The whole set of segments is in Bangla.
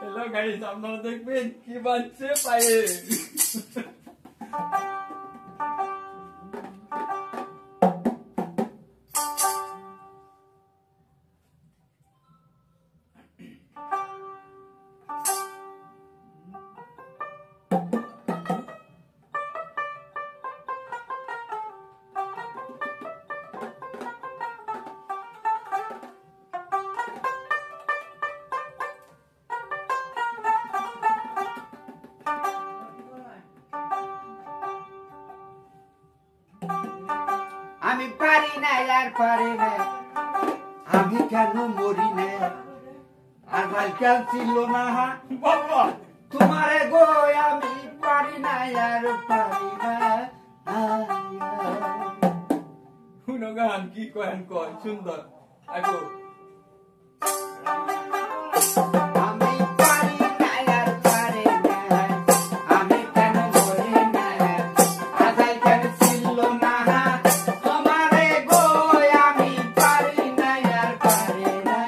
হ্যালো গাইস, আপনারা দেখবেন কি বাজছে পায়ে। আমি পারি না আর পারি না, আমি কেন মরি না, আর কাল ছিল না বাবা তোমারে গো, আমি পারি না আর পারি না। শুনো গান কি কয়েন কয় সুন্দর আগো। আমি পারি না আর পারি না, আমি কেন মরি না, আজাই কেন ছিল না তোমারে গো, আমি পারি না আর পারি না।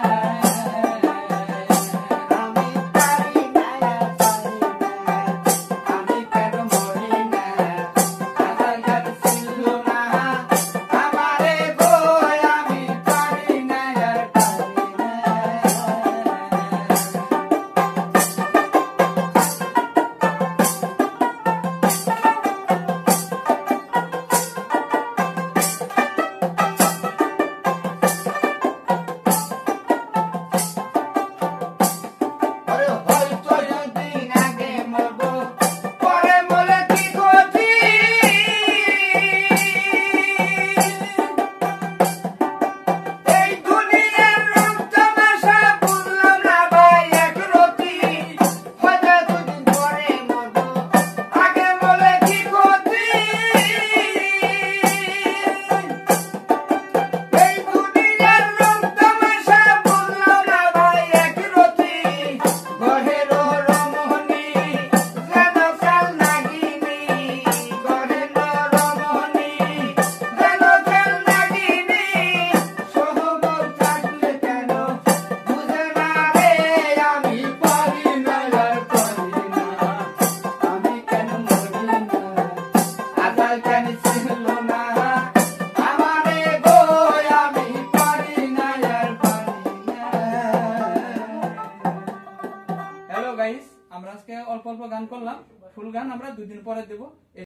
আমি পারি না আর পারি না, আমি কেন মরি না, আজাই কেন ছিল না আমারে গো, আমি পারি না আর পারি না। আরে হয়তো একদিন আগে মরবো, পরে মরে কি ক্ষতি, এই দুনিয়ার রং তামাশা বুঝলাম না ভাই একরতি, হয়তো দুদিন পরে মরবো, আগে মরে কি ক্ষতি, এই দুনিয়ার রং তামাশা বুঝলাম না ভাই একরতি, গহের রমণী যেন কাল নাগিনী, গহের রমণী যেন কাল নাগিনী, সহবল থাকলে কেন বুঝে না রে, আমি পারি না আর পারি না, আমি কেন মরি না, আজাল কেন ছিল না আমারে গো, আমি পারি না আর পারি না। হ্যালো গাইস, আমরা আজকে অল্প অল্প গান করলাম, ফুল গান আমরা 2 দিন পরে দেবো।